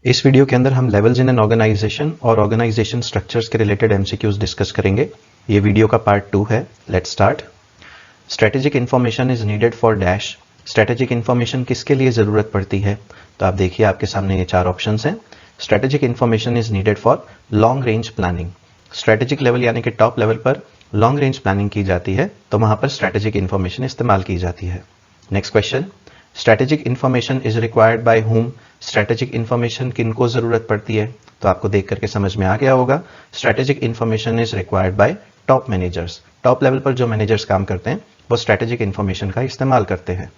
इस वीडियो के अंदर हम लेवल्स इन एन ऑर्गेनाइजेशन और ऑर्गेनाइजेशन स्ट्रक्चर्स के रिलेटेड एमसीक्यूज डिस्कस करेंगे। ये वीडियो का पार्ट 2 है। Let's start. Strategic information is needed for dash. Strategic information किसके लिए ज़रूरत पड़ती है? तो आप देखिए आपके सामने ये 4 ऑप्शंस हैं। Strategic information is needed for long range planning. Strategic level यानी कि टॉप लेवल पर लॉन्ग रेंज प्लानिंग की जाती है, तो वहां पर स्ट्रेटेजिक इन्फॉर्मेशन इस्तेमाल की जाती है। Next question, strategic information is required by हुम। स्ट्रेटेजिक इन्फॉर्मेशन किनको जरूरत पड़ती है? तो आपको देख करके समझ में आ गया होगा। Strategic information is required bye top managers. Top level पर जो मैनेजर्स काम करते हैं वो स्ट्रेटेजिक इन्फॉर्मेशन का इस्तेमाल करते हैं।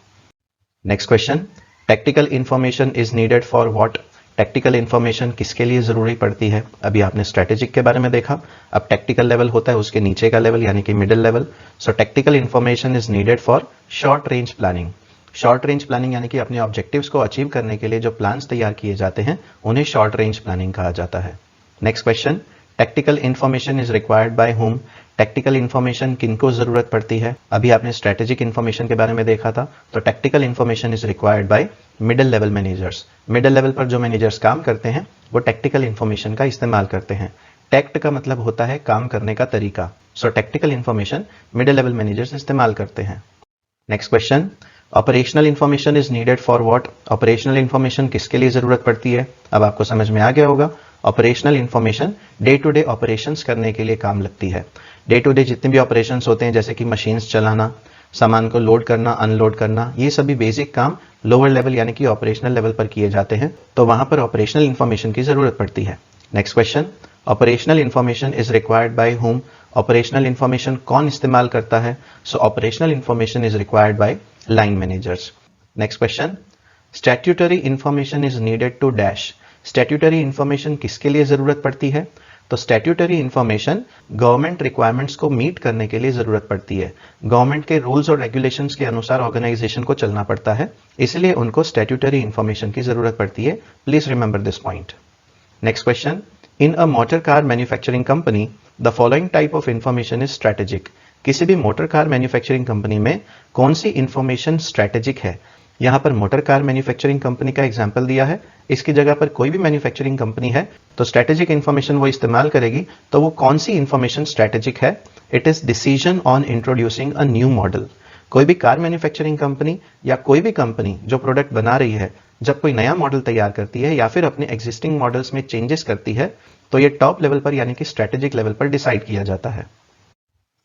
Next question, tactical information is needed for what. Tactical information किसके लिए जरूरी पड़ती है? अभी आपने स्ट्रेटेजिक के बारे में देखा, अब टैक्टिकल लेवल होता है उसके नीचे का लेवल यानी कि middle level. So tactical information is needed for short range planning. Short range planning यानी कि अपने ऑब्जेक्टिव्स को अचीव करने के लिए जो प्लान्स तैयार किए जाते हैं उन्हें शॉर्ट रेंज प्लानिंग कहा जाता है। Next question, tactical information is required by हुम। टैक्टिकल इन्फॉर्मेशन किनको जरूरत पड़ती है? अभी आपने स्ट्रेटेजिक इन्फॉर्मेशन के बारे में देखा था, तो tactical information is required bye middle level managers. Middle level पर जो मैनेजर्स काम करते हैं वो टैक्टिकल इन्फॉर्मेशन का इस्तेमाल करते हैं। टैक्ट का मतलब होता है काम करने का तरीका। So tactical information middle level managers इस्तेमाल करते हैं। Next question, operational information is needed for what. Operational information किसके लिए जरूरत पड़ती है? अब आपको समझ में आ गया होगा। Operational information day to day operations करने के लिए काम लगती है। डे टू डे जितने भी ऑपरेशंस होते हैं, जैसे कि मशीन्स चलाना, सामान को लोड करना, अनलोड करना, ये सभी बेसिक काम लोअर लेवल यानी कि ऑपरेशनल लेवल पर किए जाते हैं, तो वहां पर ऑपरेशनल इन्फॉर्मेशन की जरूरत पड़ती है। Next question, operational information is required by whom. Operational information कौन इस्तेमाल करता है? So operational information is required by line managers. Next question, statutory information is needed to dash. Statutory information किसके लिए जरूरत पड़ती है? तो स्टैट्यूटरी इन्फॉर्मेशन गवर्नमेंट रिक्वायरमेंट्स को मीट करने के लिए जरूरत पड़ती है। गवर्नमेंट के रूल्स और रेगुलेशंस के अनुसार ऑर्गेनाइजेशन को चलना पड़ता है, इसलिए उनको स्टैट्यूटरी इन्फॉर्मेशन की जरूरत पड़ती है। Please remember this point. Next question, in a motor car manufacturing company the following type of information is strategic. किसी भी मोटर कार मैन्युफैक्चरिंग कंपनी में कौन सी इन्फॉर्मेशन स्ट्रेटेजिक है? यहां पर मोटर कार मैन्युफैक्चरिंग कंपनी का एग्जांपल दिया है, इसकी जगह पर कोई भी मैन्युफैक्चरिंग कंपनी है तो स्ट्रेटेजिक इन्फॉर्मेशन वो इस्तेमाल करेगी, तो वो कौन सी इन्फॉर्मेशन स्ट्रेटेजिक है? It is decision on introducing a new model. कोई भी कार मैन्युफैक्चरिंग कंपनी या कोई भी कंपनी जो प्रोडक्ट बना रही है, जब कोई नया मॉडल तैयार करती है या फिर अपने एग्जिस्टिंग मॉडल्स में चेंजेस करती है, तो ये टॉप लेवल पर यानी कि स्ट्रेटेजिक लेवल पर डिसाइड किया जाता है।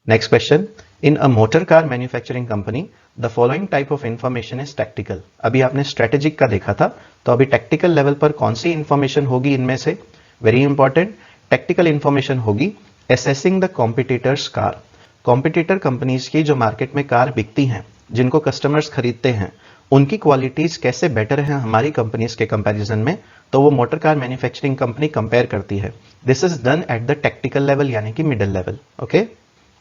Next question, in a motor car manufacturing company the following type of information is tactical. अभी आपने स्ट्रेटेजिक का देखा था, तो अभी टैक्टिकल लेवल पर कौन सी इंफॉर्मेशन होगी इनमें से? वेरी इंपॉर्टेंट, टैक्टिकल इंफॉर्मेशन होगी assessing the competitors car. Competitor companies की जो मार्केट में कार बिकती हैं, जिनको कस्टमर्स खरीदते हैं, उनकी क्वालिटीज कैसे बेटर है हमारी कंपनीज के कंपैरिजन में, तो वो motor car manufacturing company compare करती है। This is done at the technical level यानी कि middle level. Okay,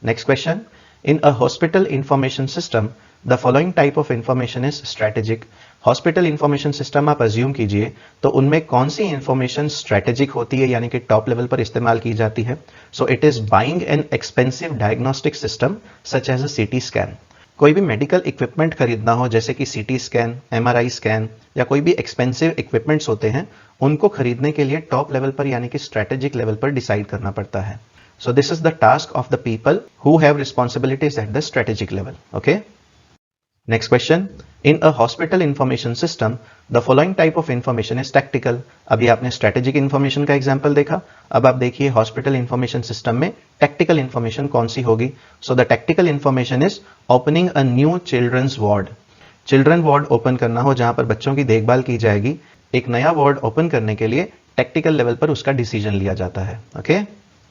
next question, in a hospital information system the following type of information is strategic. Hospital information system आप assume कीजिए, तो उनमें कौन सी इंफॉर्मेशन स्ट्रेटेजिक होती है यानी कि टॉप लेवल पर इस्तेमाल की जाती है? So it is buying an expensive diagnostic system such as a CT scan. कोई भी मेडिकल इक्विपमेंट खरीदना हो, जैसे कि सीटी स्कैन, एमआरआई स्कैन या कोई भी एक्सपेंसिव इक्विपमेंट्स होते हैं, उनको खरीदने के लिए टॉप लेवल पर यानी कि स्ट्रेटेजिक लेवल पर डिसाइड करना पड़ता है। सो this is the task of the people who have responsibilities eight the strategic level. Okay, next question, in a hospital information system the following type of information is tactical. अभी आपने strategic information का example देखा, अब आप देखिए hospital information system में tactical information कौन सी होगी? So the tactical information is opening a new children's ward. Children ward open करना हो जहां पर बच्चों की देखभाल की जाएगी, एक नया वार्ड ओपन करने के लिए टेक्निकल लेवल पर उसका डिसीजन लिया जाता है। Okay,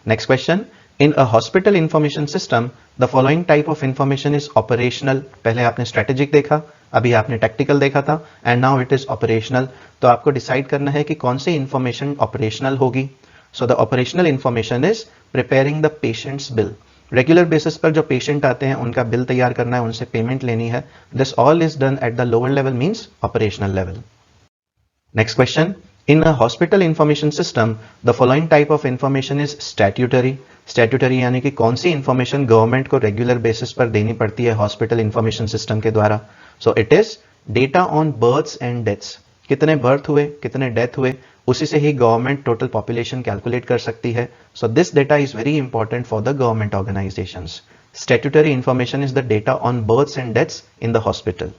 next question, in a hospital information system the following type of information is operational. पहले आपने स्ट्रेटेजिक देखा, अभी आपने टैक्टिकल देखा था, and now it is operational. तो आपको डिसाइड करना है कि कौन सी इंफॉर्मेशन ऑपरेशनल होगी। So the operational information is preparing the patients bill. Regular basis पर जो पेशेंट आते हैं उनका बिल तैयार करना है, उनसे पेमेंट लेनी है। This all is done at the lower level, means operational level. Next question, in a hospital information system the following type of information is statutory. Statutory यानी कि कौन सी इंफॉर्मेशन गवर्नमेंट को रेगुलर बेसिस पर देनी पड़ती है हॉस्पिटल इंफॉर्मेशन सिस्टम के द्वारा? So it is data on births and deaths. कितने बर्थ हुए, कितने डेथ हुए, उसी से ही गवर्नमेंट टोटल पॉपुलेशन कैलकुलेट कर सकती है. So this data is very important for the government organisations. Statutory information is the data on births and deaths in the hospital.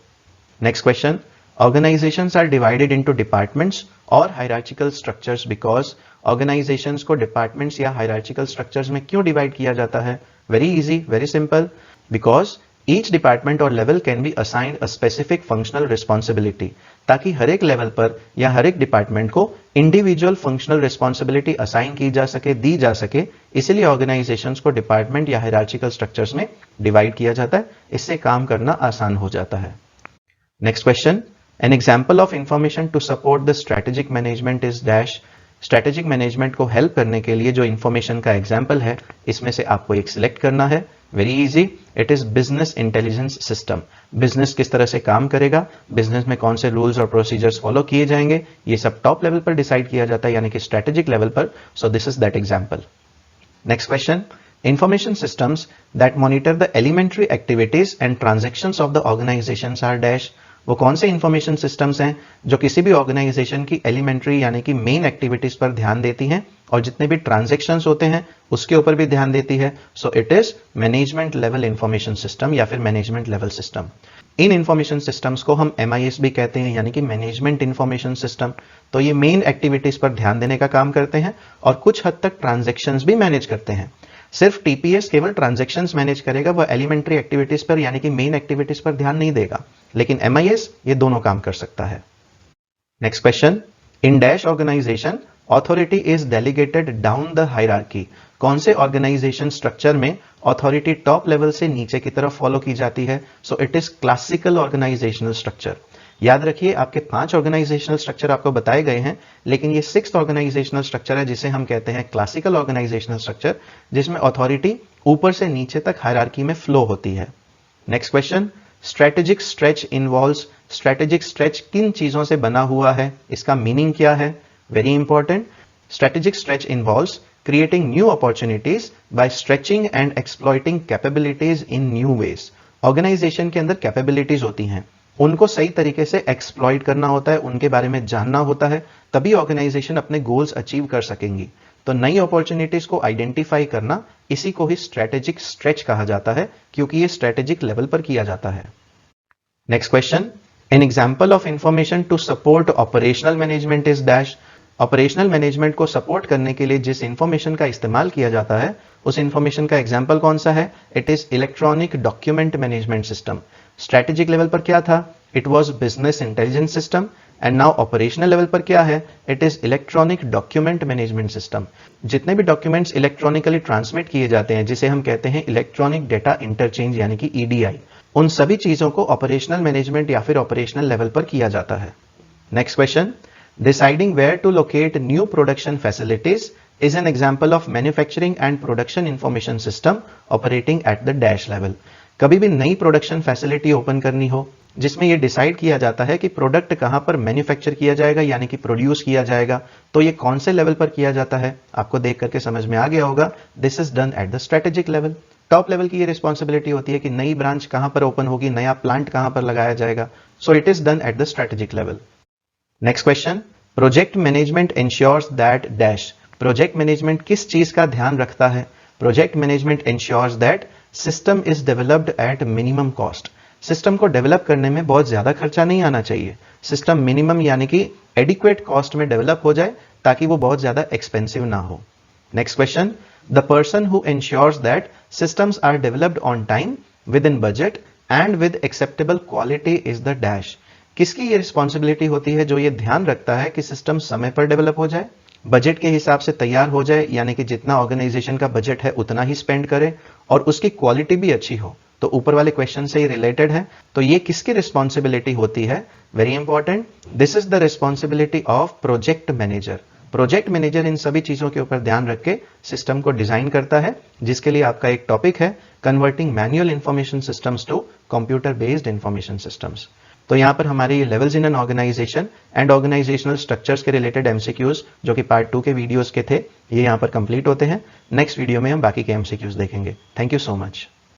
Next question. Organizations are divided into departments or hierarchical structures because organizations को departments या hierarchical structures में क्यों divide किया जाता है? Very easy, very simple. Because each department or level can be assigned a specific functional responsibility. ताकि हर एक level पर या हर एक डिपार्टमेंट को इंडिविजुअल फंक्शनल रिस्पॉन्सिबिलिटी असाइन की जा सके, दी जा सके, इसीलिए ऑर्गेनाइजेशंस को डिपार्टमेंट या हायरार्चिकल स्ट्रक्चर्स में डिवाइड किया जाता है. इससे काम करना आसान हो जाता है. Next question. An example of information to support the strategic management is dash. Strategic management को हेल्प करने के लिए जो इंफॉर्मेशन का एग्जाम्पल है, इसमें से आपको एक सिलेक्ट करना है. Very easy. It is business intelligence system. Business किस तरह से काम करेगा, बिजनेस में कौन से रूल्स और प्रोसीजर्स फॉलो किए जाएंगे, ये सब टॉप लेवल पर डिसाइड किया जाता है, यानी कि स्ट्रेटेजिक लेवल पर. So this is that example. Next question. Information systems that monitor the elementary activities and transactions of the organisations are dash. वो कौन से इंफॉर्मेशन सिस्टम्स हैं जो किसी भी ऑर्गेनाइजेशन की एलिमेंट्री यानी कि मेन एक्टिविटीज पर ध्यान देती हैं और जितने भी ट्रांजैक्शंस होते हैं उसके ऊपर भी ध्यान देती है. So it is management level information system या फिर मैनेजमेंट लेवल सिस्टम. इन इंफॉर्मेशन सिस्टम्स को हम MIS भी कहते हैं, यानी कि मैनेजमेंट इंफॉर्मेशन सिस्टम. तो ये मेन एक्टिविटीज पर ध्यान देने का काम करते हैं और कुछ हद तक ट्रांजैक्शंस भी मैनेज करते हैं. सिर्फ TPS केवल ट्रांजैक्शंस मैनेज करेगा, वो एलिमेंट्री एक्टिविटीज पर यानी कि मेन एक्टिविटीज पर ध्यान नहीं देगा. लेकिन MIS ये दोनों काम कर सकता है. Next question. In dash organisation authority is delegated down the hierarchy. कौन से ऑर्गेनाइजेशन स्ट्रक्चर में ऑथोरिटी टॉप लेवल से नीचे की तरफ फॉलो की जाती है? So it is classical organisational structure. याद रखिए, आपके 5 ऑर्गेनाइजेशनल स्ट्रक्चर आपको बताए गए हैं, लेकिन ये 6th ऑर्गेनाइजेशनल स्ट्रक्चर है जिसे हम कहते हैं क्लासिकल ऑर्गेनाइजेशनल स्ट्रक्चर, जिसमें अथॉरिटी ऊपर से नीचे तक हायरार्की में फ्लो होती है. Next question. Strategic stretch involves. Strategic stretch किन चीजों से बना हुआ है, इसका मीनिंग क्या है? Very important. Strategic stretch involves creating new opportunities by stretching and exploiting capabilities in new ways. Organisation के अंदर कैपेबिलिटीज होती हैं, उनको सही तरीके से एक्सप्लॉइट करना होता है, उनके बारे में जानना होता है, तभी ऑर्गेनाइजेशन अपने गोल्स अचीव कर सकेंगी. तो नई अपॉर्चुनिटीज को आइडेंटिफाई करना, इसी को ही स्ट्रेटेजिक स्ट्रेच कहा जाता है, क्योंकि ये स्ट्रेटेजिक लेवल पर किया जाता है. Next question. An example of information to support operational management is dash. Operational management को सपोर्ट करने के लिए जिस इंफॉर्मेशन का इस्तेमाल किया जाता है, उस इंफॉर्मेशन का एग्जाम्पल कौन सा है? It is electronic document management system. Strategic level पर क्या था? It was business intelligence system. And now operational level पर क्या है? It is electronic document management system. जितने भी डॉक्यूमेंट्स इलेक्ट्रॉनिकली ट्रांसमिट किए जाते हैं, जिसे हम कहते हैं इलेक्ट्रॉनिक डेटा इंटरचेंज यानी कि EDI, उन सभी चीजों को ऑपरेशनल मैनेजमेंट या फिर ऑपरेशनल लेवल पर किया जाता है. Next question. Deciding where to locate new production facilities is an example of manufacturing and production information system operating at the dash level. कभी भी नई प्रोडक्शन फैसिलिटी ओपन करनी हो जिसमें यह डिसाइड किया जाता है कि प्रोडक्ट कहां पर मैन्युफैक्चर किया जाएगा यानी कि प्रोड्यूस किया जाएगा, तो ये कौन से लेवल पर किया जाता है? आपको देख करके समझ में आ गया होगा. This is done at the strategic level. Top level की ये रिस्पॉन्सिबिलिटी होती है कि नई ब्रांच कहां पर ओपन होगी, नया प्लांट कहां पर लगाया जाएगा. So it is done at the strategic level. Next question. Project management ensures that dash. Project management किस चीज का ध्यान रखता है? Project management ensures that system is developed at minimum cost. System को डेवलप करने में बहुत ज्यादा खर्चा नहीं आना चाहिए. सिस्टम मिनिमम यानी कि एडिक्वेट कॉस्ट में डेवलप हो जाए ताकि वो बहुत ज्यादा एक्सपेंसिव ना हो. Next question. The person who ensures that systems are developed on time, within budget and with acceptable quality is the dash. किसकी ये रिस्पॉन्सिबिलिटी होती है जो ये ध्यान रखता है कि सिस्टम समय पर डेवलप हो जाए, बजट के हिसाब से तैयार हो जाए, यानी कि जितना ऑर्गेनाइजेशन का बजट है उतना ही स्पेंड करे, और उसकी क्वालिटी भी अच्छी हो. तो ऊपर वाले क्वेश्चन से ही रिलेटेड है. तो ये किसकी रिस्पॉन्सिबिलिटी होती है? Very important. This is the responsibility of project manager. Project manager इन सभी चीजों के ऊपर ध्यान रख के सिस्टम को डिजाइन करता है, जिसके लिए आपका एक टॉपिक है converting manual information systems to computer based information systems. तो यहां पर हमारे ये levels in an organisation and organisational structures के रिलेटेड MCQs जो कि पार्ट 2 के वीडियोस के थे, ये यहां पर कंप्लीट होते हैं. नेक्स्ट वीडियो में हम बाकी के MCQs देखेंगे. Thank you so much.